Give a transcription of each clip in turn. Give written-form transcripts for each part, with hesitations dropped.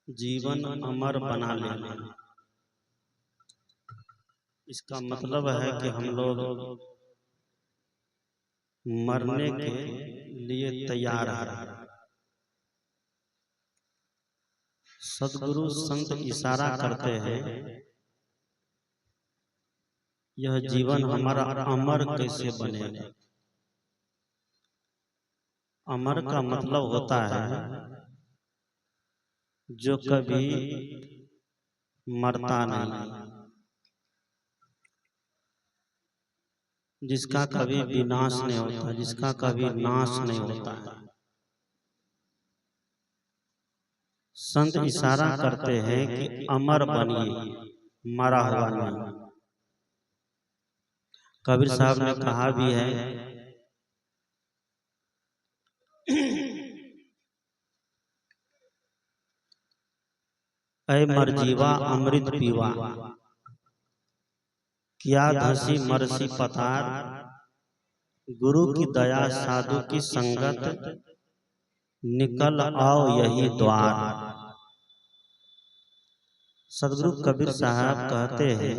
जीवन अमर बना लेना। इसका मतलब है कि हम लोग मरने के लिए तैयार हैं। सद्गुरु संत इशारा करते हैं, यह जीवन हमारा अमर कैसे बनेगा। अमर का मतलब होता है जो कभी मरता नहीं, जिसका कभी विनाश नहीं होता, जिसका कभी नाश नहीं होता है। संत इशारा करते हैं कि अमर बनिए, मरा हुआ नहीं। कबीर साहब ने कहा भी है, ऐ मर जीवा अमृत पीवा, किया धसी मरसी पतार, गुरु की दया साधु की संगत, निकल आओ यही द्वार। सदगुरु कबीर साहब कहते हैं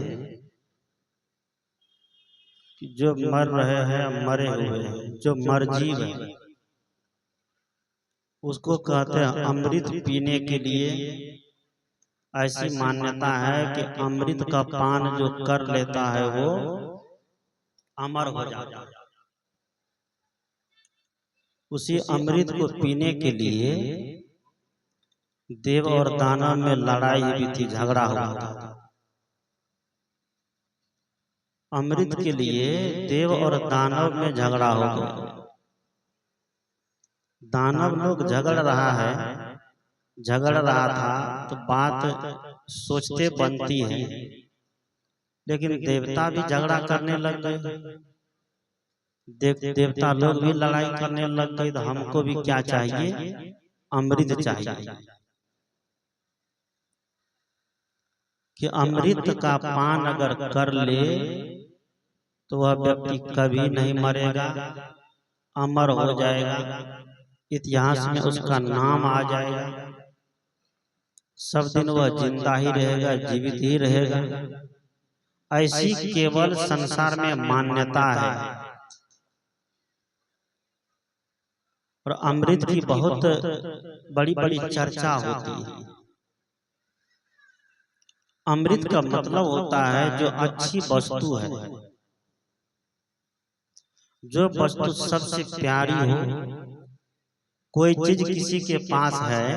कि जो मर रहे हैं, मरे हुए हैं, जो मरजीव है, उसको कहते हैं अमृत पीने के लिए। ऐसी मान्यता है कि अमृत का पान जो कर लेता है वो अमर हो जाता है। उसी अमृत को पीने के लिए देव और दानव में लड़ाई हुई थी, झगड़ा हुआ था। अमृत के लिए देव और दानव में झगड़ा हो गया। दानव लोग झगड़ रहा है, झगड़ रहा था तो बात सोचते बनती है, लेकिन देवता भी झगड़ा करने लग गए। देवता लोग भी लड़ाई करने लग गए। तो हमको भी क्या चाहिए? अमृत चाहिए। कि अमृत का पान अगर कर ले तो वह व्यक्ति कभी नहीं मरेगा, अमर हो जाएगा, इतिहास में उसका नाम आ जाएगा, सब दिन वह जिंदा ही रहेगा, जीवित ही रहेगा। ऐसी केवल संसार में मान्यता है। और अमृत की बहुत बड़ी बड़ी चर्चा होती है। अमृत का मतलब होता है जो अच्छी वस्तु है, जो वस्तु सबसे प्यारी हो। कोई चीज किसी के पास है,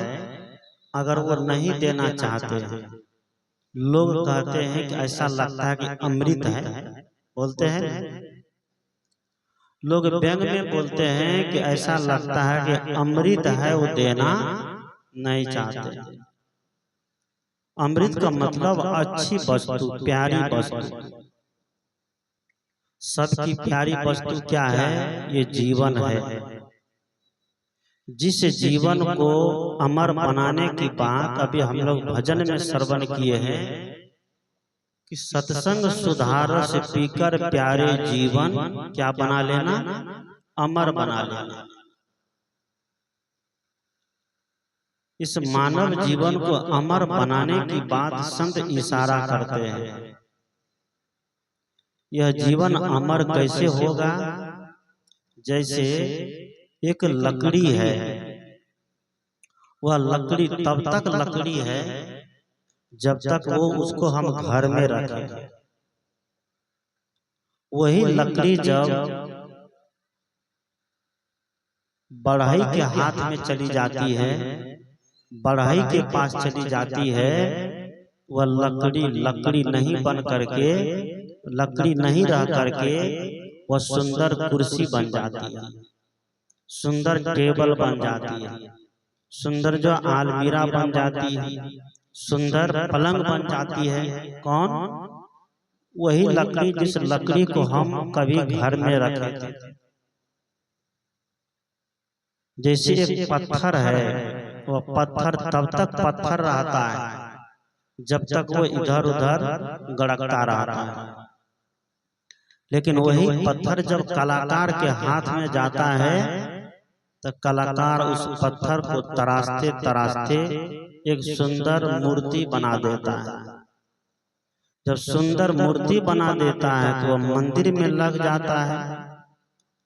अगर वो नहीं देना चाहते हैं, लोग कहते हैं कि ऐसा लगता है कि अमृत है, बोलते हैं। लोग व्यंग में बोलते हैं कि ऐसा लगता है कि अमृत है, वो देना नहीं चाहते। अमृत का मतलब अच्छी वस्तु, प्यारी वस्तु। सबकी प्यारी वस्तु क्या है? ये जीवन है। जिस जीवन को अमर बनाने की बात अभी हम लोग भजन में श्रवण किए हैं कि सत्संग सुधारस पीकर प्यारे जीवन क्या बना लेना? अमर बना लेना। इस मानव जीवन को अमर बनाने की बात संत इशारा करते हैं। यह जीवन अमर कैसे होगा? जैसे एक लकड़ी है, वह लकड़ी तब तक लकड़ी है जब तक वो उसको हम घर में रखें। वही लकड़ी जब बढ़ई के हाथ में चली जाती है, बढ़ई के पास चली जाती है, वह लकड़ी लकड़ी नहीं बन करके, लकड़ी नहीं रह करके वह सुंदर कुर्सी बन जाती है, सुंदर टेबल बन जाती है, सुंदर जो आलमीरा बन जाती है, सुंदर पलंग बन जाती है। कौन? वही लकड़ी, जिस लकड़ी को हम कभी घर में रखे थे। जैसे एक पत्थर है, वह पत्थर तब तक पत्थर रहता है जब तक वो इधर उधर गड़कता रहता है। लेकिन वही पत्थर जब कलाकार के हाथ में जाता है तो कलाकार उस पत्थर को तराशते तराशते एक सुंदर मूर्ति बना देता है। जब सुंदर मूर्ति बना देता है तो वह मंदिर में लग जाता है,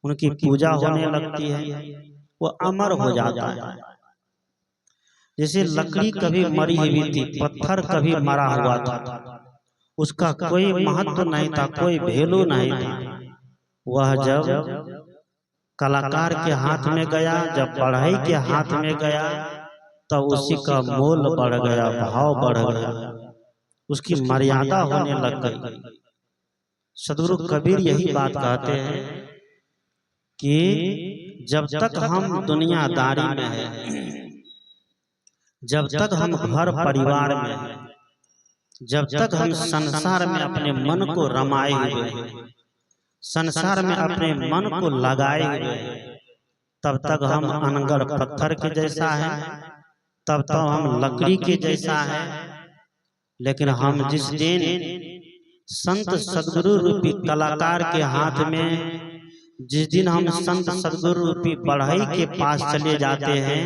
उनकी पूजा होने लगती है, वो अमर हो जाता है। जैसे लकड़ी कभी मरी हुई थी, पत्थर कभी मरा हुआ था, उसका कोई महत्व नहीं था, कोई वैल्यू नहीं था। वह जब कलाकार के हाथ में गया, जब बढ़ई के हाथ में गया, तब उसी का मोल बढ़ गया, भाव बढ़ गया, उसकी मर्यादा होने लग गई। सदगुरु कबीर यही बात कहते हैं कि जब तक हम दुनियादारी में हैं, जब तक हम घर परिवार में हैं, जब तक हम संसार में अपने मन को रमाए हुए हैं, संसार में अपने मन को लगाए हुए हैं, तब तक हम अनगढ़ पत्थर के जैसा है, तब तक हम लकड़ी के जैसा है। लेकिन हम जिस दिन संत सदगुरु रूपी कलाकार के हाथ में, जिस दिन हम संत सदगुरु रूपी बढ़ई के पास चले जाते हैं,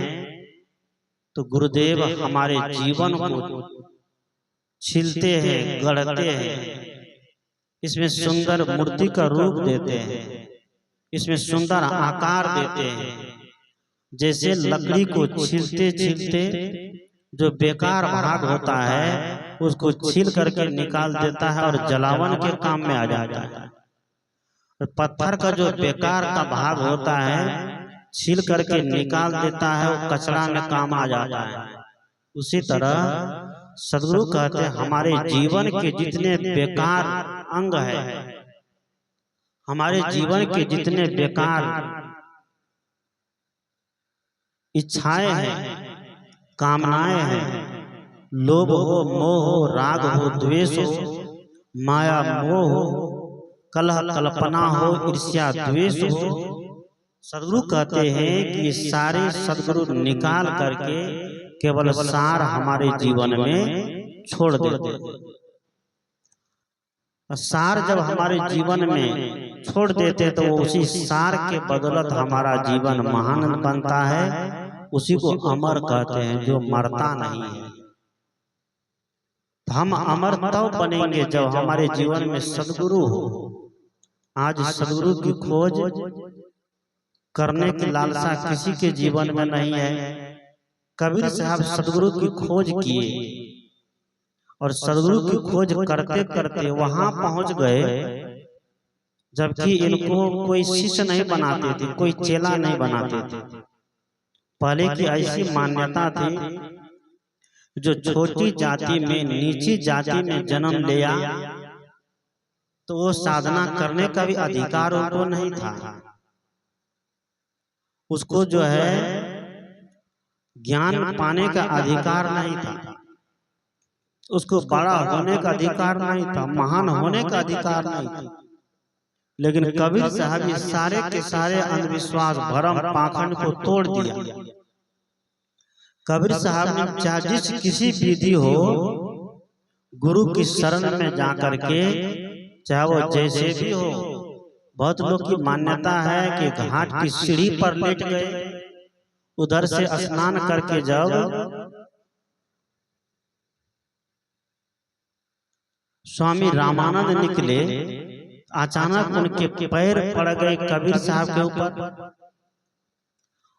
तो गुरुदेव हमारे जीवन को छीलते हैं, गढ़ते हैं, इसमें सुंदर मूर्ति का रूप देते हैं, इसमें सुंदर आकार देते हैं। जैसे लकड़ी को छीलते छीलते जो बेकार भाग होता है उसको छील करके निकाल देता है और जलावन के काम में आ जाता है। और पत्थर का जो बेकार का भाग होता है छील करके निकाल देता है, वो कचरा में काम आ जाता है। उसी तरह सदगुरु कहते हैं हमारे जीवन के जितने बेकार अंग है, हमारे जीवन के जितने बेकार इच्छाएं हैं, कामनाएं हैं, लोभ हो, मोह हो, राग हो, द्वेष हो, माया मोह हो, कलह कल्पना हो, ईर्ष्या द्वेष हो, सदगुरु कहते हैं कि सारे सदगुरु निकाल करके केवल सार हमारे जीवन में छोड़ देते। सार जब हमारे जीवन में छोड़ देते तो उसी सार के बदौलत हमारा जीवन महान बनता है। उसी को अमर कहते हैं, जो मरता नहीं है। हम अमर तब बनेंगे जब हमारे जीवन में सदगुरु हो। आज सदगुरु की खोज करने की लालसा किसी के जीवन में नहीं है। कबीर साहब सदगुरु की खोज किए और सदगुरु की खोज करते करते वहां पहुंच गए, जबकि इनको कोई शिष्य नहीं बनाते थे, कोई चेला नहीं बनाते थे। पहले की ऐसी मान्यता थी, जो छोटी जाति में, नीची जाति में जन्म लिया तो वो साधना करने का भी अधिकार उनको नहीं था। उसको जो है ज्ञान पाने का अधिकार नहीं था, उसको बड़ा होने का अधिकार नहीं था, महान होने का अधिकार नहीं था। लेकिन कबीर साहब ये सारे के सारे अंधविश्वास, भरम, पाखंड को तोड़ दिया। कबीर साहब ने चाहे जिस किसी विधि हो, गुरु की शरण में जाकर के, चाहे वो जैसे भी हो। बहुत लोग की मान्यता है कि घाट की सीढ़ी पर लेट गए, उधर से स्नान करके जब स्वामी रामानंद निकले, अचानक उनके पैर पड़ गए कबीर साहब के ऊपर।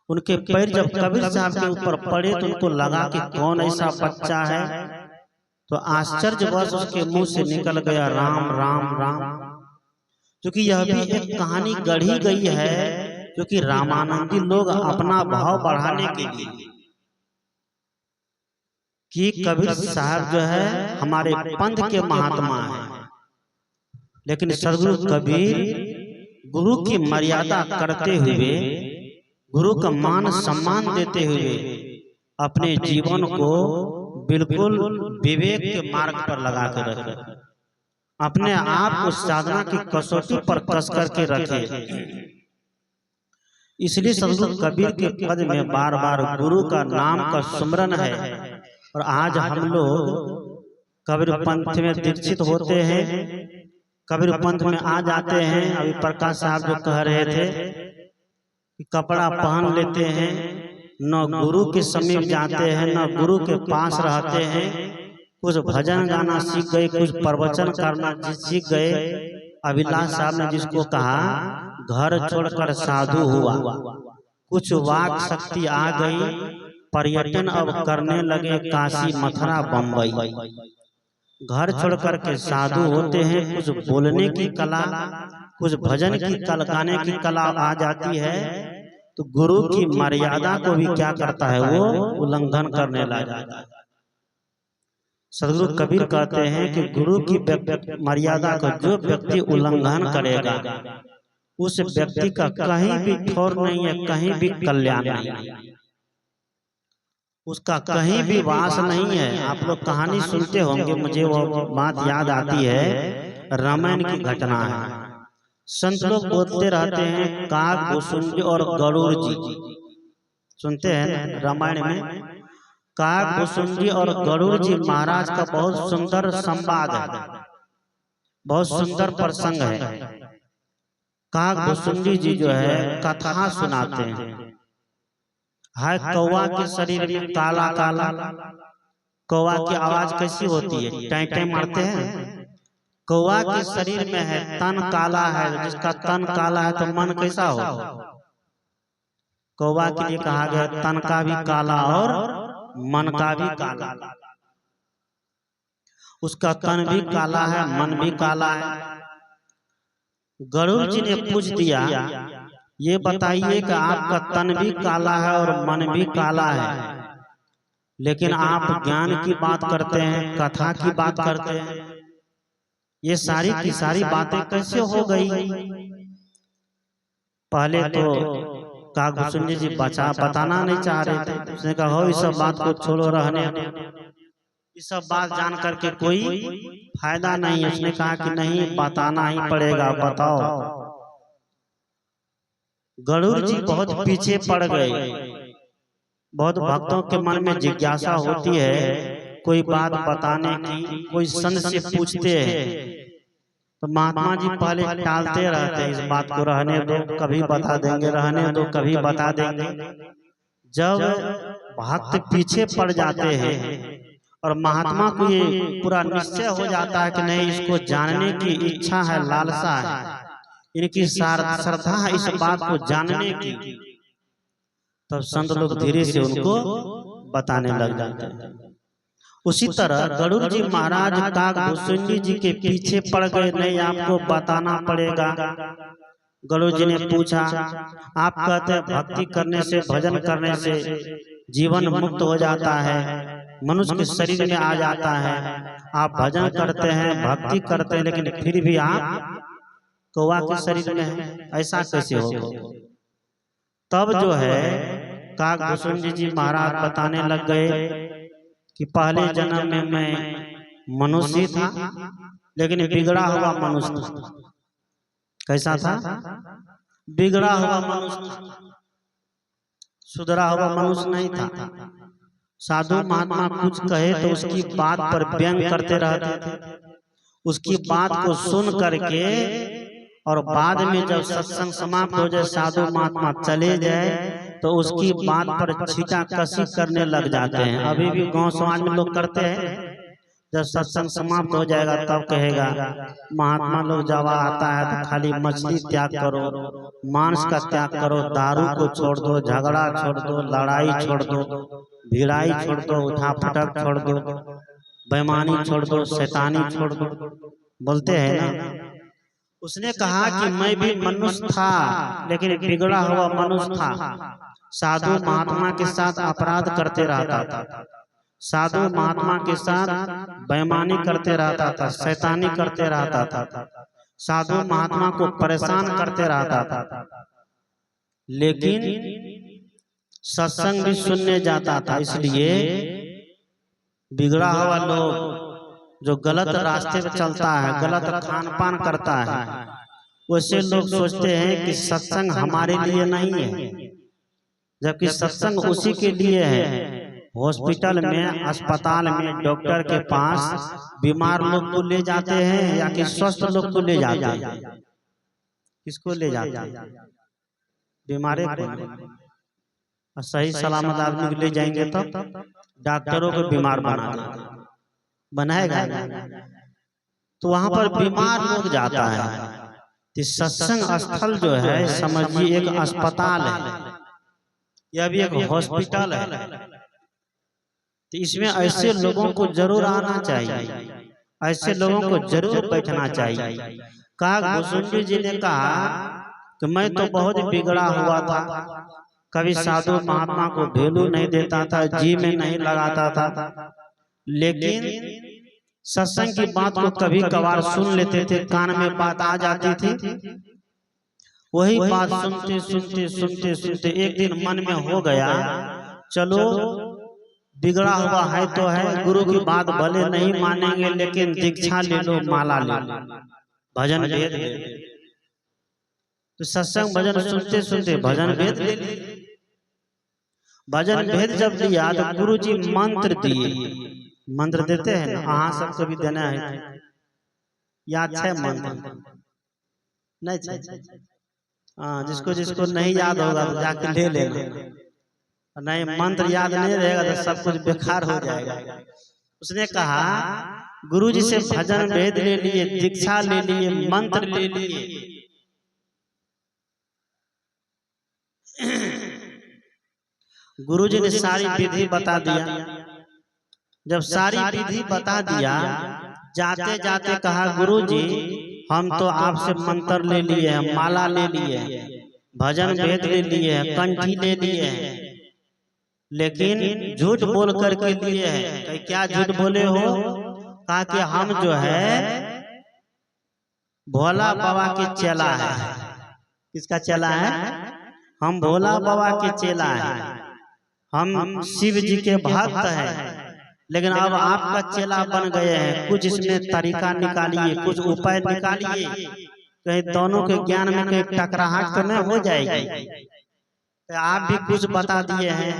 उनके पैर जब कबीर साहब के ऊपर पड़े तो उनको लगा कि कौन ऐसा बच्चा है, तो आश्चर्यवश उसके मुंह से निकल गया राम राम राम। क्योंकि यह भी एक कहानी गढ़ी गई है, क्योंकि रामानंदी लोग अपना भाव बढ़ाने के लिए कि कबीर साहब जो है हमारे पंथ के महात्मा हैं, लेकिन सदगुरु कबीर गुरु की मर्यादा करते हुए, गुरु का मान सम्मान देते हुए अपने जीवन को बिल्कुल विवेक के मार्ग पर लगा कर रखे, अपने आप को साधना की कसौटी पर कस करके रखे। इसलिए सदगुरु कबीर के पद में बार बार गुरु का नाम का सुमरन है। और आज हम लोग कबीर पंथ में दीक्षित होते हैं, कबीर पंथ में आ जाते हैं। अभी प्रकाश साहब जो कह रहे थे कि कपड़ा पहन लेते हैं, न गुरु के समीप जाते हैं, न गुरु के पास रहते हैं। कुछ भजन गाना सीख गए, कुछ प्रवचन करना सीख गए। अभिलाष साहब ने जिसको कहा घर छोड़कर साधु हुआ, कुछ वाक शक्ति आ गई, पर्यटन अब करने लगे काशी मथुरा बम्बई। घर छोड़कर के साधु होते हैं, कुछ बोलने की कला, कुछ भजन की गाने की कला आ जाती है, तो गुरु की मर्यादा को भी क्या करता है, वो उल्लंघन करने लग जाता है। सदगुरु कबीर कहते हैं कि गुरु की मर्यादा को जो व्यक्ति उल्लंघन करेगा, उस व्यक्ति का कहीं भी ठौर नहीं है, कहीं भी कल्याण नहीं है, उसका कहीं भी वास नहीं है। आप लोग कहानी सुनते होंगे, मुझे वो बात याद आती है, रामायण की घटना है। संत लोग बोलते रहते हैं काग भुसुंडी और गरुड़ जी, सुनते हैं रामायण में काग भुसुंडी और गरुड़ जी महाराज का बहुत सुंदर संवाद है, बहुत सुंदर प्रसंग है। काग भुसुंडी जी जो है कथा सुनाते हैं। हाय कौवा के शरीर में काला काला, कौवा की आवाज कैसी होती है, टाई टाई मारते हैं। कौवा के शरीर में है तन काला है, जिसका तन काला है तो मन कैसा हो। कौवा के लिए कहा गया तन का भी काला और मन का भी काला, उसका तन भी काला है, मन भी काला है। गरुड़ जी ने पूछ दिया, ये बताइए कि आपका तन भी काला है और मन भी काला है, लेकिन आप ज्ञान की बात करते हैं, कथा की बात करते हैं, ये सारी की सारी बातें कैसे हो गई। पहले तो काग भुसुंडी जी बताना नहीं चाह रहे थे। उसने कहा हो इस सब बात को छोड़ो, रहने इस सब बात जान करके कोई फायदा नहीं है। उसने कहा कि नहीं, बताना ही पड़ेगा, बताओ। गरुड़ जी बहुत पीछे पड़ गए। बहुत भक्तों के मन में जिज्ञासा होती है कोई बात बताने की, कोई संत से पूछते हैं, तो महात्मा जी पहले टालते रहते हैं, इस बात को रहने दो, कभी बता देंगे, रहने दो, कभी बता देंगे। जब भक्त पीछे पड़ जाते हैं और महात्मा को ये पूरा निश्चय हो जाता है कि नहीं, इसको जानने की इच्छा है, लालसा है, इनकी श्रद्धा है इस बात को जानने की, तब संत लोग धीरे से उनको बताने लग जाते हैं। उसी तरह गरुड़ जी महाराज काग भुसुंडी जी के पीछे पड़ गए, नहीं आपको बताना पड़ेगा। गरुड़ जी ने पूछा, आप कहते हैं भक्ति करने से, भजन करने से जीवन मुक्त हो जाता है, मनुष्य के शरीर में आ जाता है, आप भजन करते हैं, भक्ति करते हैं, लेकिन फिर भी आप कौवा के शरीर में है, ऐसा कैसे होगा। तब जो है काग भुसुंडी जी महाराज बताने लग गए कि पहले जन्म में मैं मनुष्य था, लेकिन बिगड़ा हुआ मनुष्य था। कैसा था, बिगड़ा हुआ मनुष्य, सुधरा हुआ मनुष्य नहीं था। साधु महात्मा कुछ कहे तो उसकी बात पर व्यंग करते रहते थे, उसकी बात को सुन करके और बाद में जब सत्संग समाप्त हो जाए, साधु महात्मा चले जाए, तो उसकी बात पर छीटा कसी करने लग जाते हैं। अभी भी गांव समाज में लोग करते हैं, जब सत्संग समाप्त हो जाएगा तब कहेगा महात्मा लोग जब आता है तो खाली मछली त्याग करो, मांस का त्याग करो, दारू को छोड़ दो, झगड़ा छोड़ दो, लड़ाई छोड़ दो, भिड़ाई छोड़ दो, उठा पटक छोड़ दो, बेईमानी छोड़ दो, शैतानी छोड़ दो, बोलते हैं ना। उसने कहा कि मैं भी मनुष्य था, लेकिन बिगड़ा हुआ मनुष्य था, साधु महात्मा के साथ अपराध करते रहता था, साधु महात्मा के साथ बेईमानी करते रहता था, शैतानी करते रहता था, साधु महात्मा को परेशान करते रहता था, लेकिन सत्संग भी सुनने जाता था। इसलिए बिगड़ा हुआ लोग जो गलत रास्ते पे चलता है, गलत खान पान करता है, वैसे लोग सोचते हैं कि सत्संग हमारे लिए नहीं है, जबकि सत्संग उसी के लिए है। हॉस्पिटल में, अस्पताल में, डॉक्टर के पास बीमार लोग को ले जाते हैं या कि स्वस्थ लोग को ले जाते हैं, किसको ले जाते हैं, बीमारे को और सही सलामत आदमी को ले जाएंगे तब डॉक्टरों को बीमार बना बनाएगा। तो वहां पर बीमार लोग जाता है। तो सत्संग स्थल जो है समझिए एक अस्पताल है, यह भी एक हॉस्पिटल है। तो इसमें ऐसे लोगों को जरूर आना चाहिए, ऐसे लोगों को जरूर बैठना चाहिए। कहा भुसुंडी जी ने कहा कि मैं तो बहुत बिगड़ा हुआ था, कभी साधु महात्मा को वैल्यू नहीं देता था, जी में नहीं लगाता था, लेकिन सत्संग की बात को कभी कभार सुन लेते थे, कान में बात आ जाती थी। वही बात सुनते सुनते सुनते सुनते एक दिन मन में हो गया, चलो बिगड़ा हुआ है तो है, गुरु की बात भले नहीं मानेंगे लेकिन दीक्षा ले लो, माला ले लो, भजन वेद ले लो। तो सत्संग भजन सुनते सुनते भजन वेद ले ली। भजन भेद जब लिया तो गुरु जी मंत्र दिए, मंत्र देते हैं ना, हाँ सबको भी देना है, याद है मंत्र नहीं? हाँ, जिसको जिसको नहीं याद होगा तो जाके ले लेना, नहीं मंत्र याद नहीं रहेगा तो सब कुछ बेकार हो जाएगा। उसने कहा गुरु जी से भजन भेद ले लिए, दीक्षा ले लिए, मंत्र ले लिए, गुरु जी ने सारी विधि बता दिया। जब सारी विधि बता दिया, जाते जाते कहा गुरु जी हम तो आपसे मंत्र ले लिए हैं, माला ले लिए हैं, भजन भेद ले लिए हैं, कंठी ले लिए हैं, लेकिन झूठ बोल करके लिए हैं। क्या झूठ बोले हो? कहा कि हम जो है भोला बाबा के चेला है। किसका चेला है? हम भोला बाबा के चेला है, हम शिव जी के भक्त हैं, लेकिन अब आपका चेला बन गए हैं, कुछ इसमें तरीका निकालिए, कुछ उपाय निकालिए, कहीं दोनों के ज्ञान में कहीं टकराहट तो नहीं हो जाएगी। तो आप भी कुछ बता दिए हैं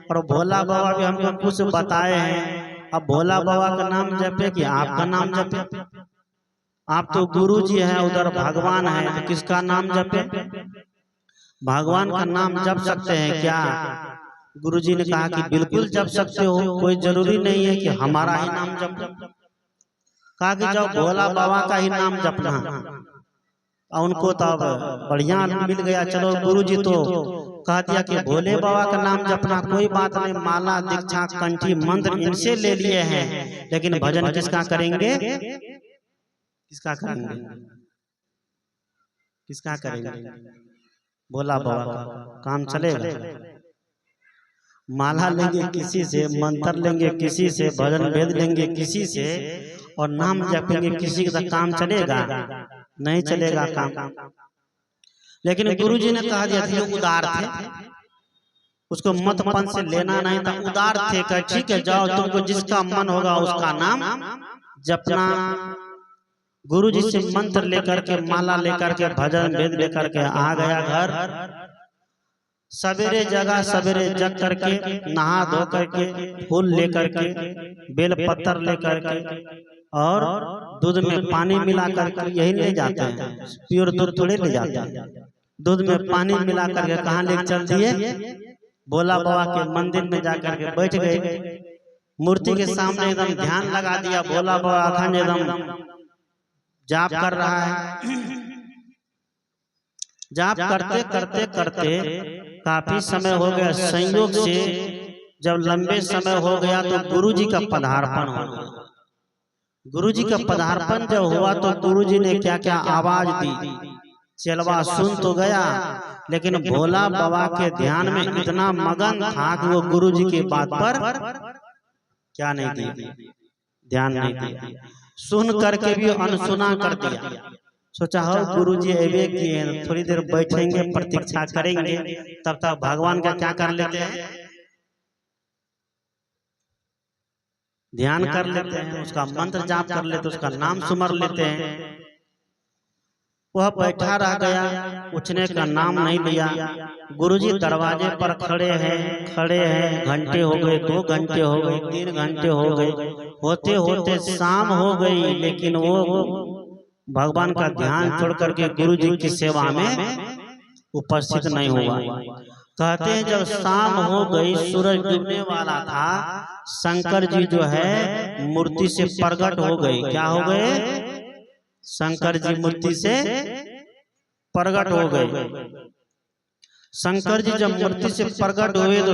और भोला बाबा भी हमको कुछ बताए हैं। अब भोला बाबा का नाम जपे कि आपका नाम जपे? आप तो गुरु जी हैं, उधर भगवान है, तो किसका नाम जपे? भगवान का नाम जप सकते हैं क्या? गुरुजी ने कहा कि बिल्कुल जप सकते हो, कोई जरूरी नहीं है कि हमारा ही नाम जपना। कहा कि जब भोला बाबा का ही नाम जपना, उनको तो अब बढ़िया मिल गया। चलो गुरुजी तो कह दिया कि भोले बाबा का नाम जपना, कोई बात नहीं, माला दीक्षा कंठी मंत्र इनसे ले लिए हैं, लेकिन भजन किसका करेंगे? किसका करेंगे? किसका करेंगे? भोला बाबा का काम चलेगा? माला लेंगे किसी से, मंत्र लेंगे किसी से, भजन भेद लेंगे किसी से, और नाम जपेंगे किसी का काम चलेगा? नहीं चलेगा काम। लेकिन गुरुजी ने कहा दिया था, उदार थे, उसको मतपन से लेना नहीं था, उदार थे कि ठीक है जाओ, तुमको जिसका मन होगा उसका नाम जपना। गुरुजी से मंत्र लेकर के, माला लेकर के, भजन भेद लेकर के आ गया घर। सवेरे जगह, सवेरे जग करके नहा धो करके, फूल लेकर के, बेल पत्तर लेकर के और दूध में पानी मिला करके, यही ले जाते हैं, प्योर दूध थोड़े ले जाते हैं, दूध में पानी मिला करके कहाँ ले चल दिए? भोला बाबा के मंदिर में जाकर के बैठ गए, मूर्ति के सामने एकदम ध्यान लगा दिया। भोला बाबा अखंड एकदम जाप कर रहा है। जाप करते करते करते काफी समय हो गया। संयोग से जब लंबे समय हो गया तो गुरुजी का पदार्पण हो गया। गुरुजी का पदार्पण जब हुआ तो गुरुजी ने क्या क्या आवाज दी, चेलवा सुन तो गया, लेकिन भोला बाबा के ध्यान में इतना मगन था कि वो गुरुजी की बात पर क्या नहीं दिया, ध्यान नहीं दिया, सुन करके भी अनसुना कर दिया। सोचा हो गुरुजी अबे किए, थोड़ी देर बैठेंगे, प्रतीक्षा करेंगे, तब तक भगवान का क्या कर लेते हैं, ध्यान कर लेते हैं, उसका मंत्र जाप कर लेते, उसका नाम सुमर लेते हैं। वह बैठा रह गया, उठने का नाम नहीं लिया। गुरुजी दरवाजे पर खड़े हैं, घंटे हो गए, 2 घंटे हो गए, 3 घंटे हो गए, होते होते शाम हो गई, लेकिन वो भगवान का ध्यान छोड़ करके गुरुजी की सेवा में उपस्थित नहीं हुआ। कहते हैं जब शाम हो गई, सूरज डूबने वाला था, शंकर जी जो है मूर्ति से प्रकट हो गए। क्या हो गए? शंकर जी मूर्ति से प्रकट हो गए। शंकर जी जब मूर्ति से प्रकट हुए तो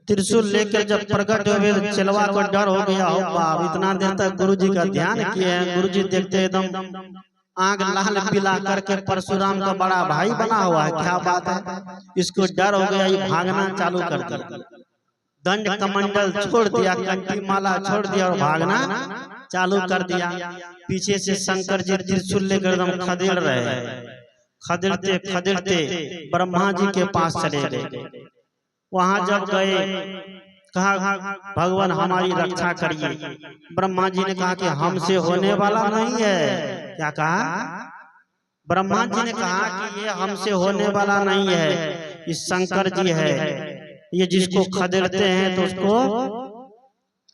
त्रिशूल लेकर जब प्रकट हुए तो चेलवा को डर हो गया। हो बाप, इतना देर तक गुरु जी का ध्यान किए हैं, गुरु जी देखते एकदम आंख लाल पिला करके परशुराम का बड़ा भाई बना हुआ है, क्या बात है। इसको डर हो गया, ये भागना चालू कर दिया, दंड कमंडल छोड़ दिया, कंठी माला छोड़ दिया और भागना चालू कर दिया। पीछे से शंकर जी त्रिशूल लेकर एकदम खदेड़ रहे हैं। खदेड़ते खदेड़ते ब्रह्मा जी के पास चले गए। वहां जब गए, कहा भगवान हमारी रक्षा करिए। ब्रह्मा जी ने कहा कि हमसे होने वाला नहीं है। क्या कहा? ब्रह्मा जी ने कहा कि ये हमसे होने वाला नहीं है, ये शंकर जी है, ये जिसको खदेड़ते हैं तो उसको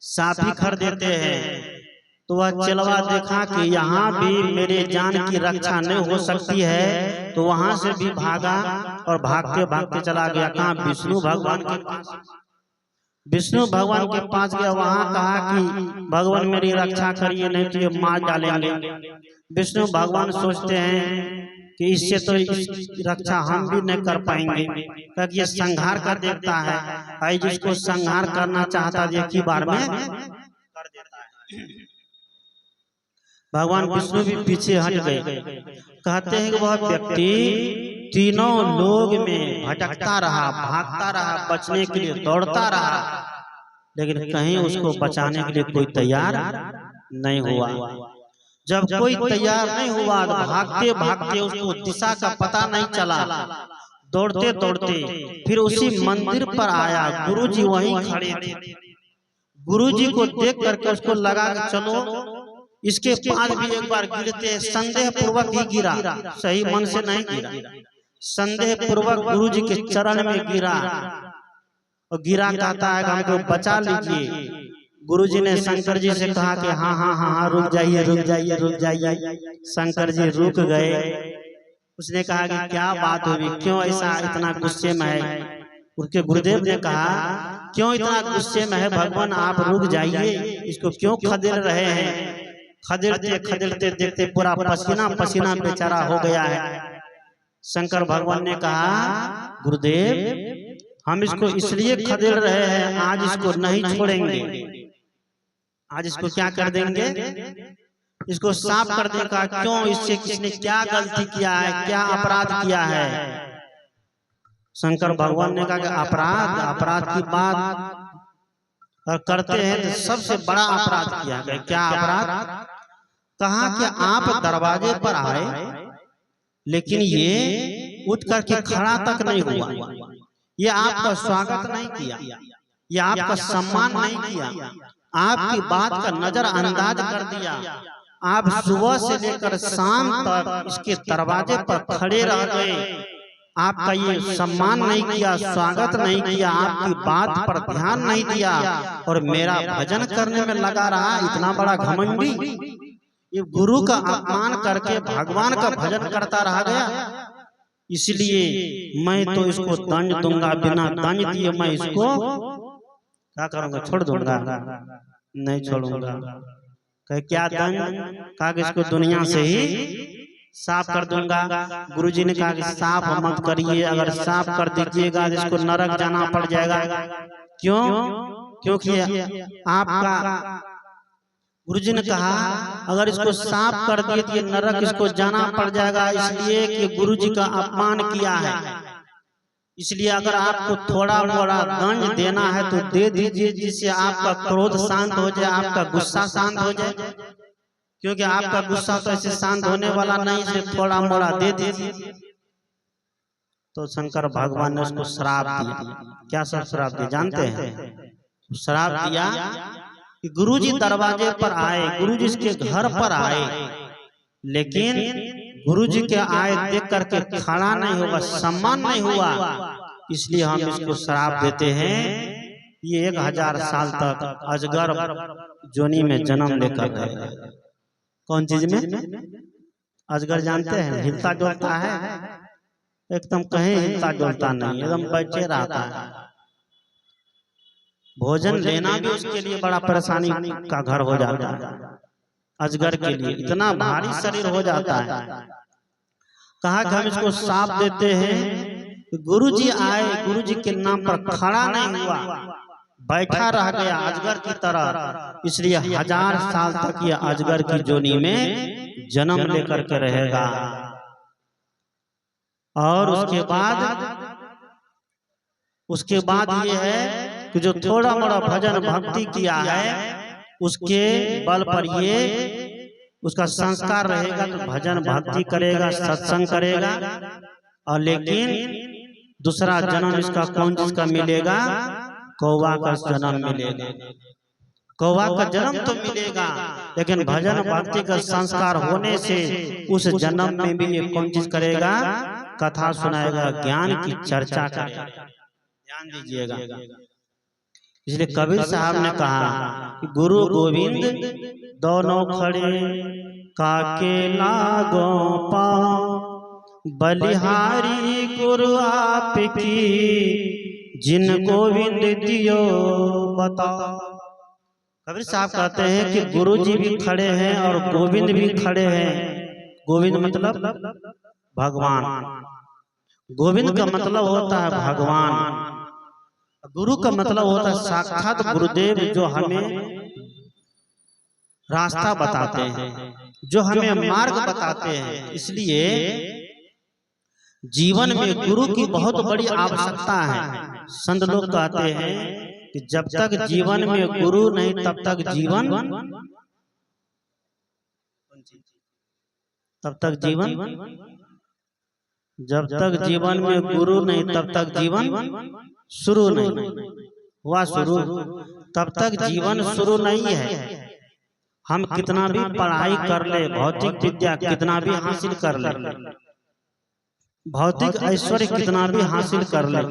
साफ ही कर देते हैं। तो वह चेलवा देखा कि यहाँ भी मेरे जान की रक्षा नहीं हो सकती है, तो वहां से भी भागा और भागते भागते चला गया। कहाँ? विष्णु भगवान के पास। विष्णु भगवान के पास गया, वहां कहा कि भगवान मेरी रक्षा करिए, नहीं तो ये मार डालेंगे। विष्णु भगवान सोचते हैं कि इससे तो रक्षा हम भी नहीं कर पाएंगे, क्योंकि ये संहार कर देता है। भाई जिसको संहार करना चाहता है एक ही बार में कर देता है। भगवान विष्णु भी पीछे हट गए। कहते हैं कि वह व्यक्ति तीनों लोग में भटकता रहा, भागता रहा, बचने के लिए दौड़ता रहा, लेकिन कहीं उसको बचाने के लिए कोई तैयार नहीं हुआ। जब कोई तैयार नहीं हुआ तो भागते भागते उसको दिशा का पता नहीं चला। दौड़ते दौड़ते फिर उसी मंदिर पर आया, गुरुजी वहीं खड़े थे। गुरुजी को देख करके उसको लगा कि चलो इसके पास भी एक बार गिरते। संदेह पूर्वक ही गिरा, सही मन से नहीं गिरा, संदेह पूर्वक गुरुजी के चरण में गिरा और गिरा, कहता है कि हमको बचा लीजिए। गुरुजी ने शंकर जी से कहा कि हाँ हाँ हाँ हाँ रुक जाइए रुक जाइए रुक जाइए। शंकर जी रुक गए। उसने कहा कि क्या बात होगी, क्यों ऐसा इतना गुस्से में है? उनके गुरुदेव ने कहा क्यों इतना गुस्से में है भगवान, आप रुक जाइए, इसको क्यों खदेड़ रहे हैं? खदेड़ते खदेड़ते देखते पूरा पसीना पसीना बेचारा हो गया है। शंकर भगवान ने कहा गुरुदेव हम इसको इसलिए खदेड़ रहे हैं, आज इसको नहीं छोड़ेंगे, आज इसको क्या कर देंगे, इसको साफ कर देगा। क्यों? इससे किसने क्या गलती किया है, क्या अपराध किया है? शंकर भगवान ने कहा कि अपराध की बात और करते हैं तो सबसे बड़ा अपराध किया है। क्या अपराध? कहा कि आप दरवाजे पर आए लेकिन ये उठ करके खड़ा तक नहीं हुआ, ये आपका स्वागत नहीं किया, ये आपका सम्मान नहीं किया, आपकी बात का नजरअंदाज कर दिया। आप सुबह से लेकर शाम तक इसके दरवाजे पर खड़े रह गए, आपका ये सम्मान नहीं किया, स्वागत नहीं किया, आपकी बात पर ध्यान नहीं दिया और मेरा भजन करने में लगा रहा। इतना बड़ा घमंडी, ये गुरु का अपमान करके भगवान का भजन करता रह गया। इसलिए मैं तो इसको दंड दूंगा, बिना दंड दिए मैं इसको क्या करूंगा, छोड़ दूंगा, नहीं छोड़ूंगा। कहे क्या दंड? कहा कि इसको दुनिया से ही साफ कर दूंगा। गुरुजी ने कहा कि साफ मत करिए, अगर साफ कर दीजिएगा तो इसको नरक जाना पड़ जाएगा। क्यों? क्योंकि आपका गुरुजी ने कहा अगर इसको साफ कर दिए तो ये नरक इसको जाना पड़ जाएगा, इसलिए कि गुरुजी का अपमान किया है। इसलिए अगर आपको थोड़ा मोड़ा दंड देना है तो दे दीजिए, जिससे आपका क्रोध शांत हो जाए, आपका गुस्सा शांत हो जाए, क्योंकि आपका गुस्सा तो ऐसे शांत होने वाला नहीं, इसलिए थोड़ा मोड़ा दे दीजिए। तो शंकर भगवान ने उसको श्राप दिया। क्या सब श्राप दिया जानते हैं? श्राप दिया कि गुरुजी दरवाजे पर आए, गुरुजी इसके घर पर आए, लेकिन गुरुजी के आए देख करके खड़ा नहीं होगा, सम्मान नहीं हुआ, इसलिए हम इसको श्राप देते हैं ये 1000 साल तक अजगर जोनी में जन्म लेकर गए। कौन चीज में? अजगर जानते हैं हिलता डुलता है, एकदम कहीं हिलता डुलता नहीं, एकदम बैठे रहता है। भोजन लेना भी उसके लिए बड़ा परेशानी का घर हो जाता है। अजगर के लिए इतना भारी शरीर हो जाता है। कहा कि हम इसको साफ देते हैं। गुरुजी आए, गुरुजी के नाम पर खड़ा नहीं हुआ, बैठा रह गया अजगर की तरह, इसलिए 1000 साल तक ये अजगर की जोनी में जन्म लेकर के रहेगा। और उसके बाद ये है कि जो थोड़ा मोड़ा भजन भक्ति किया है उसके बल पर ये उसका संस्कार रहेगा, तो भजन भक्ति करेगा, सत्संग करेगा। और लेकिन दूसरा जन्म इसका कौन जिसका मिलेगा? कौवा का जन्म मिलेगा। कौवा का जन्म तो मिलेगा, लेकिन भजन भक्ति का संस्कार होने से उस जन्म में भी ये कौन चीज करेगा? कथा सुनाएगा, ज्ञान की चर्चा करेगा। ध्यान दीजिएगा। इसलिए कबीर साहब ने कहा कि गुरु गोविंद दोनों खड़े काके लागो पाँव, बलिहारी गुरु आपकी जिन गोविंद दियो बताओ। कबीर साहब कहते हैं कि गुरु जी भी खड़े हैं और गोविंद भी खड़े हैं। गोविंद मतलब भगवान, गोविंद का मतलब होता है भगवान, गुरु का मतलब होता है साक्षात गुरुदेव, जो हमें रास्ता बताते हैं, जो हमें मार्ग बताते हैं। इसलिए जीवन में गुरु की बहुत बड़ी आवश्यकता है। संत लोग कहते हैं कि जब तक जीवन में गुरु नहीं तब तक जीवन जब तक जीवन में गुरु नहीं तब तक जीवन शुरू नहीं हुआ। शुरू तब तक जीवन शुरू नहीं है। हम कितना भी पढ़ाई कर ले, भौतिक विद्या कितना भी हासिल कर ले, भौतिक ऐश्वर्य कितना भी हासिल कर ले,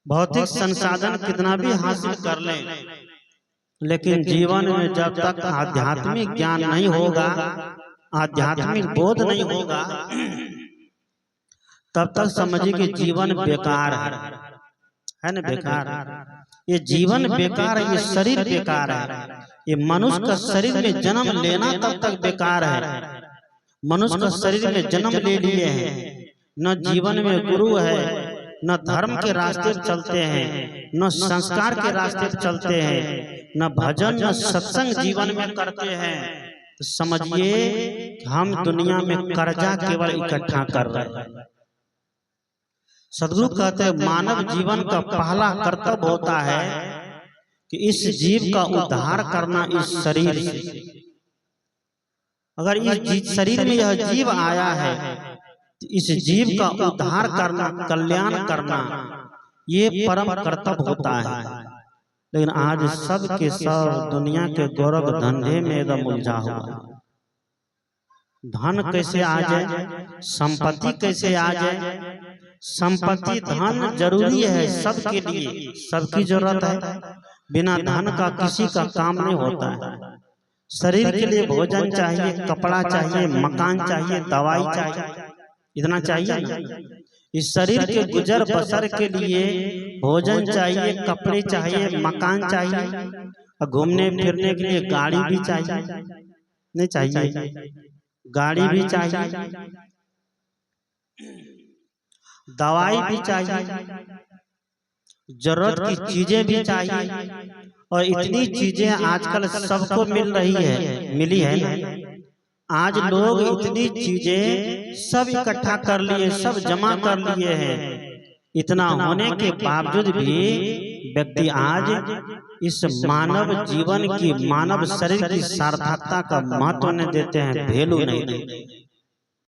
भौतिक संसाधन कितना भी हासिल कर ले, लेकिन जीवन में जब तक आध्यात्मिक ज्ञान नहीं होगा, आध्यात्मिक बोध नहीं होगा, तब तक समझिए कि जीवन बेकार है ना? बेकार। ये जीवन बेकार है, ये शरीर बेकार है। ये मनुष्य का शरीर में जन्म लेना तब तक बेकार है। मनुष्य का शरीर में जन्म ले लिए हैं, न जीवन में गुरु है, न धर्म के रास्ते पर चलते हैं, न संस्कार के रास्ते पर चलते हैं, न भजन न सत्संग जीवन में करते हैं, तो समझिए हम दुनिया में कर्जा केवल इकट्ठा कर रहे हैं। सदगुरु कहते हैं मानव जीवन का पहला कर्तव्य होता है कि इस जीव का उद्धार करना इस शरीर से। अगर इस शरीर में यह जीव आया है तो इस जीव का उद्धार करना, कल्याण करना, ये परम कर्तव्य होता है। लेकिन आज सब के सब दुनिया के गौरव धंधे में एकदम उलझा हुआ। धन कैसे आ जाए, संपत्ति कैसे आ जाए। संपत्ति धन जरूरी है सबके लिए, सबकी जरूरत है। बिना धन का किसी का काम नहीं होता है। शरीर के लिए भोजन चाहिए, कपड़ा चाहिए, मकान चाहिए, दवाई चाहिए, इतना चाहिए ना। इस शरीर के गुजर बसर के लिए भोजन चाहिए, कपड़े चाहिए, मकान चाहिए, और घूमने फिरने के लिए गाड़ी भी चाहिए, नहीं चाहिए? गाड़ी भी चाहिए, दवाई भी चाहिए, जरूरत की चीजें भी चाहिए। और इतनी चीजें आजकल सबको मिली है ना। आज लोग इतनी चीजें सब इकट्ठा कर लिए, सब जमा कर लिए हैं। इतना होने के बावजूद भी व्यक्ति आज इस मानव जीवन की, मानव शरीर की सार्थकता का महत्व नहीं देते हैं, वैल्यू नहीं देते।